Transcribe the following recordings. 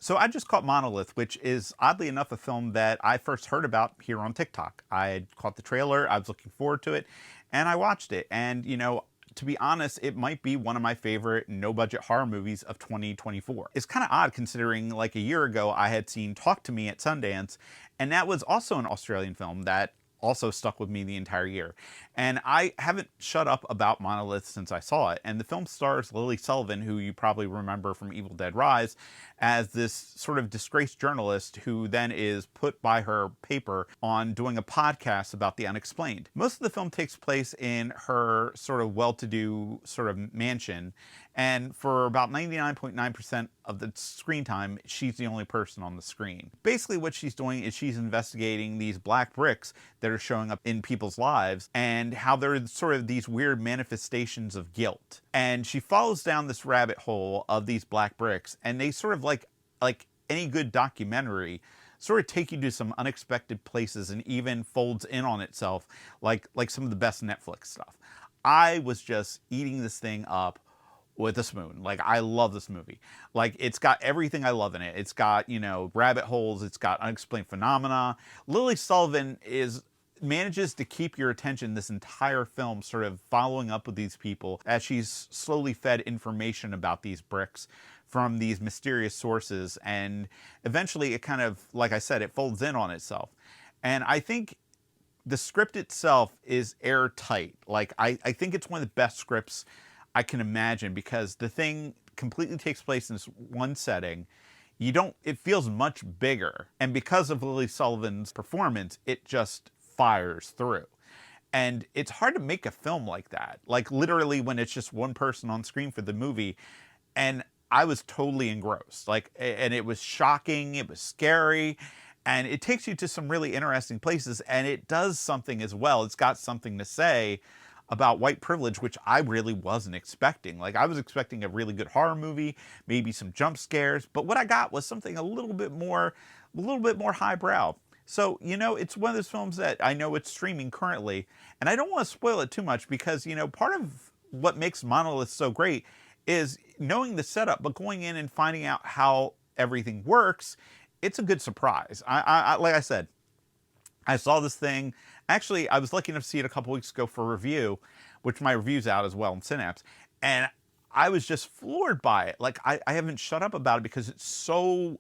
So I just caught Monolith, which is oddly enough a film that I first heard about here on TikTok. I had caught the trailer, I was looking forward to it, and I watched it. And, to be honest, it might be one of my favorite no budget horror movies of 2024. It's kind of odd considering like a year ago I had seen Talk to Me at Sundance, and that was also an Australian film that also stuck with me the entire year. And I haven't shut up about Monolith since I saw it. And the film stars Lily Sullivan, who you probably remember from Evil Dead Rise, as this sort of disgraced journalist who then is put by her paper on doing a podcast about the unexplained. Most of the film takes place in her sort of well-to-do sort of mansion, and for about 99.9% of the screen time, she's the only person on the screen. Basically what she's doing is she's investigating these black bricks that are showing up in people's lives and how they're sort of these weird manifestations of guilt. And she follows down this rabbit hole of these black bricks, and they sort of like any good documentary sort of take you to some unexpected places and even folds in on itself like some of the best Netflix stuff. I was just eating this thing up with a spoon. Like, I love this movie. Like, it's got everything I love in it. It's got, rabbit holes. It's got unexplained phenomena. Lily Sullivan manages to keep your attention this entire film, sort of following up with these people as she's slowly fed information about these bricks from these mysterious sources. And eventually it kind of, like I said, it folds in on itself. And I think the script itself is airtight. Like, I think it's one of the best scripts I can imagine, because the thing completely takes place in this one setting. It feels much bigger. And because of Lily Sullivan's performance, it just fires through. And it's hard to make a film like that. Like, literally when it's just one person on screen for the movie. And I was totally engrossed. Like, and it was shocking, it was scary, and it takes you to some really interesting places, and it does something as well. It's got something to say about white privilege, which I really wasn't expecting. Like, I was expecting a really good horror movie, maybe some jump scares, but what I got was something a little bit more highbrow. So, it's one of those films that I know it's streaming currently, and I don't want to spoil it too much because, part of what makes Monolith so great is knowing the setup, but going in and finding out how everything works. It's a good surprise. Like I said, I saw this thing. Actually, I was lucky enough to see it a couple weeks ago for review, which my review's out as well in Synapse. And I was just floored by it. Like, I haven't shut up about it because it's so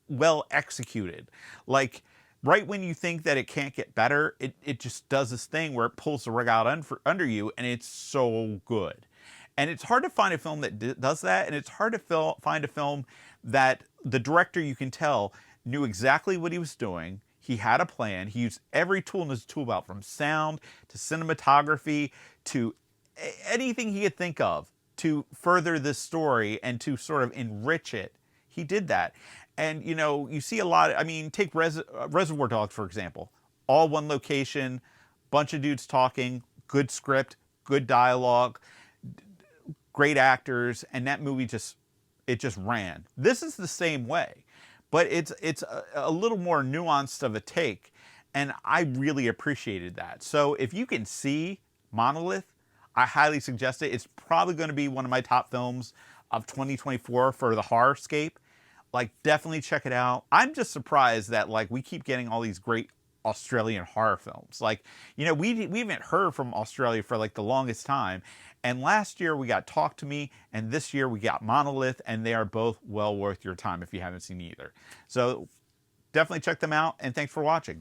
well executed. Like, right when you think that it can't get better, it just does this thing where it pulls the rug out under you, and it's so good. And it's hard to find a film that does that, and it's hard to find a film that the director, you can tell, knew exactly what he was doing. He had a plan. He used every tool in his tool belt, from sound to cinematography to anything he could think of to further this story and to sort of enrich it. He did that. And, you see a lot. I mean, take Reservoir Dogs, for example. All one location, bunch of dudes talking, good script, good dialogue, great actors, and that movie just ran. This is the same way, but it's a little more nuanced of a take, and I really appreciated that. So if you can see Monolith, I highly suggest it. It's probably going to be one of my top films of 2024 for the horrorscape. Like, definitely check it out. I'm just surprised that, like, we keep getting all these great Australian horror films. Like, we haven't heard from Australia for like the longest time. And last year we got Talk to Me, and this year we got Monolith, and they are both well worth your time if you haven't seen either. So definitely check them out, and thanks for watching.